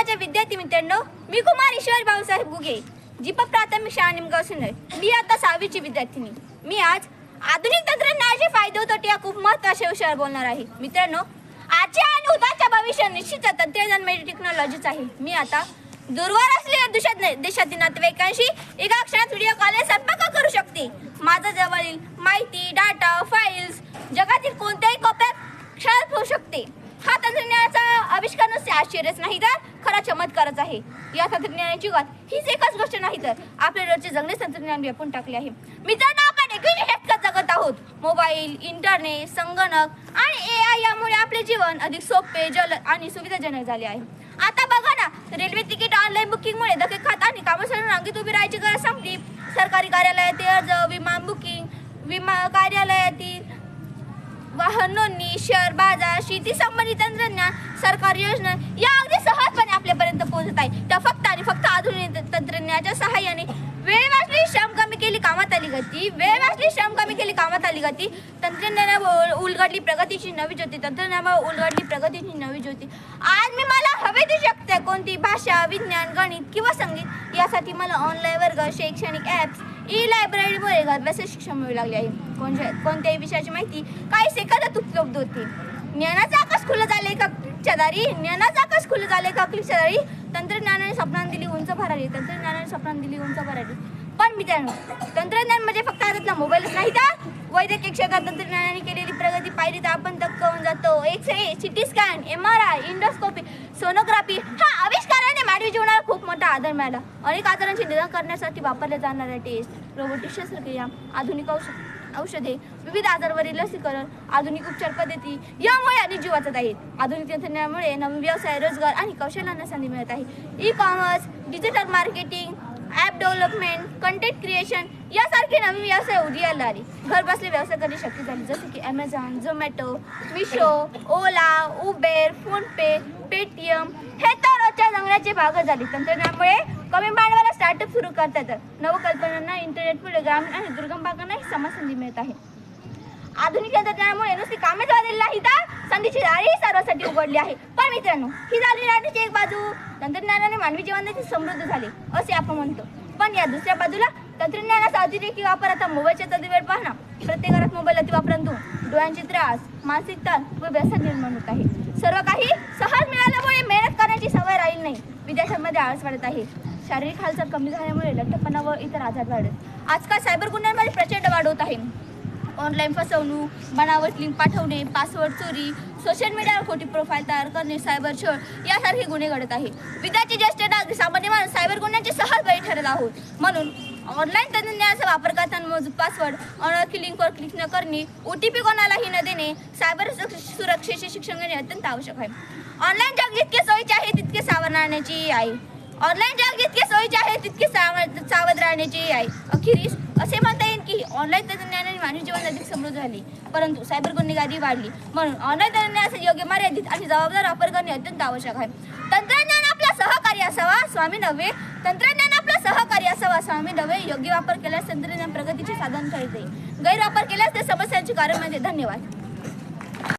माझ्या विद्यार्थी मित्रांनो, मी कुमार ईश्वर भाऊसाहेब गुगे, जीपा प्राथमिक शाळा निमगाव सिन्नर. मी आता 6वीची विद्यार्थिनी. मी आज आधुनिक तंत्रज्ञानाचे फायदे व तोटे या खूप महत्त्वाच्या विषयावर बोलणार आहे. मित्रांनो, आजचे आणि उद्याचे भविष्य निश्चित तंत्रज्ञान म्हणजे टेक्नॉलॉजीच आहे. मी आता दूरवर असलेल्या देशातील नातेवाईकांशी एका क्षणात व्हिडिओ कॉलने संपर्क करू शकते. माझा जवळील माहिती, डाटा, फाईल्स जगातील कोणत्याही कोपऱ्यात क्षणात होऊ शकते. हा तंत्रज्ञानाचा आविष्कार नुसते आश्चर्यच नाही तर खरा चमत्कारच आहे. या तंत्रज्ञानाची युगात हीच एकच गोष्ट नाही तर आपले रोजचे जगणे तंत्रज्ञान व्यापून टाकले आहे. मित्रांनो, आपण एकच जगत आहोत. मोबाईल, इंटरनेट, संगणक आणि AI यामुळे आपले जीवन अधिक सोपे, जलद आणि सुविधाजनक झाले आहे. आता बघा ना, रेल्वे तिकीट ऑनलाईन बुकिंगमुळे धक्के खात आणि कामासाठी रांगेत उभी राहायची गरज संपली. सरकारी कार्यालयातील अर्ज, विमान बुकिंग, विमा कार्यालयातील वाहन नोंदणी, शेअर बाजार, शेती संबंधित तंत्रज्ञान, सरकारी योजना या अगदी सहजपणे आपल्यापर्यंत पोहोचत आहे. त्या फक्त आणि फक्त आधुनिक तंत्रज्ञानाच्या सहाय्याने वेळ वाचली, श्रम कमी केली, कामात आली गती. वेळ वाचली, श्रम कमी केली, कामात आली गती. तंत्रज्ञानामुळे उलगडली प्रगतीची नवी ज्योती. तंत्रज्ञानामुळे उलगडली प्रगतीची नवी ज्योती. आज मी मला हवे ती शकते कोणती भाषा, विज्ञान, गणित किंवा संगीत यासाठी मला ऑनलाईन वर्ग, शैक्षणिक ॲप्स, ई-लायब्ररीमुळे घरबसल्या शिक्षण मिळू लागले आहे. कोणत्याही विषयाची माहिती काही सेकंदात उपलब्ध होते. ज्ञानाचा आकाश खुलं झाले का क्लिकच्या दारी. ज्ञानाचा आकाश खुलं झाले का क्लिकच्या दारी. तंत्रज्ञानाने स्वप्नांना दिली उंच भरारी. तंत्रज्ञानाने स्वप्नांना दिली उंच भरारी. पण मित्रांनो, तंत्रज्ञान म्हणजे फक्त हातातला मोबाईलच नाही तर वैद्यकीय क्षेत्रात तंत्रज्ञानाने केलेली प्रगती पाहिली तर आपण थक्क होऊन जातो. X ray, CT scan, MRI, endoscopy, sonography हा आविष्काराने मानवी जीवनाला खूप मोठा आधार मिळाला. अनेक आजारांचे निदान करण्यासाठी वापरल्या जाणाऱ्या टेस्ट, रोबोटिक शस्त्रक्रिया, आधुनिक औषधे, विविध आजारावरील लसीकरण, आधुनिक उपचार पद्धती यामुळे अनेक जीव वाचत आहेत. आधुनिक तंत्रज्ञानामुळे नवीन व्यवसाय, रोजगार आणि कौशल्यांना संधी मिळत आहे. E commerce, digital marketing, app development, content creation यासारखे नवीन व्यवसाय उदयाला आले. घर बसले व्यवसाय करणे शक्य झाले, जसे की Amazon, Zomato, Meesho, ओला, उबेर, फोनपे, पेटीएम हे तर रोजच्या जगण्याचे भाग झाले. तंत्रज्ञानामुळे कमी भांडवलात स्टार्टअप सुरू करता येतात. नवकल्पनांना इंटरनेटमुळे ग्रामीण आणि दुर्गम भागांनाही संधी मिळत आहे. आधुनिक तंत्रज्ञानामुळे नुसती कामे झालेली नाही तर संधीची दारी सर्वांसाठी उघडली आहे. पण मित्रांनो, ही झाली राहण्याची एक बाजू. तंत्रज्ञानाने मानवी जीवनाचे समृद्ध झाले असे आपण म्हणतो. पण या दुसऱ्या बाजूला तंत्रज्ञानाचा अतिरेकी वापर. आता मोबाईलच्या तत्वेळ पाहणं. प्रत्येक घरात मोबाईल अतिवापरातून डोळ्यांचे त्रास, मानसिक ताण व व्यसन निर्माण होत आहे. सर्व काही सहज मिळाल्यामुळे मेहनत करण्याची सवय राहील नाही. विद्यार्थ्यांमध्ये आळस वाढत आहे. शारीरिक हालचाल कमी झाल्यामुळे लठ्ठपणा व इतर आजार वाढत. आजकाल सायबर गुन्ह्यांमध्ये प्रचंड वाढ होत आहे. ऑनलाईन फसवणूक, बनावट लिंक पाठवणे, पासवर्ड चोरी, सोशल मीडियावर खोटी प्रोफाईल तयार करणे, सायबर छळ यासारखे गुन्हे घडत आहे. विद्यार्थी, ज्येष्ठ नागरिक, सामान्य माणूस सायबर गुन्ह्यांचे सहज बळी ठरत आहोत. म्हणून ऑनलाईन तंत्रज्ञानाचा वापर करताना मजबूत पासवर्ड, अनोळखी लिंकवर क्लिक न करणे, OTP कोणालाही न देणे, सायबर सुरक्षेचे शिक्षण घेणे अत्यंत आवश्यक आहे. ऑनलाईन जग जितके सोयीचे आहे तितके सावध राहण्याची आहे. ऑनलाईन जग जितके सोयीचे आहे तितके सावध राहण्याची आहे. अखेरीस असे म्हणता येईल की ऑनलाईन तंत्रज्ञानाने मानवी जीवन अधिक समृद्ध झाले, परंतु सायबर गुन्हेगारी वाढली. म्हणून ऑनलाईन तंत्रज्ञानाचा योग्य, मर्यादित आणि जबाबदार वापर करणे अत्यंत आवश्यक आहे. तंत्रज्ञान आपला सहकारी असावा, स्वामी नव्हे. तंत्रज्ञान आपला सहकारी असावा, स्वामी नव्हे. योग्य वापर केल्यास तंत्रज्ञान प्रगतीचे साधन ठरते. गैरवापर केल्यास ते समस्यांचे कारण म्हणजे. धन्यवाद.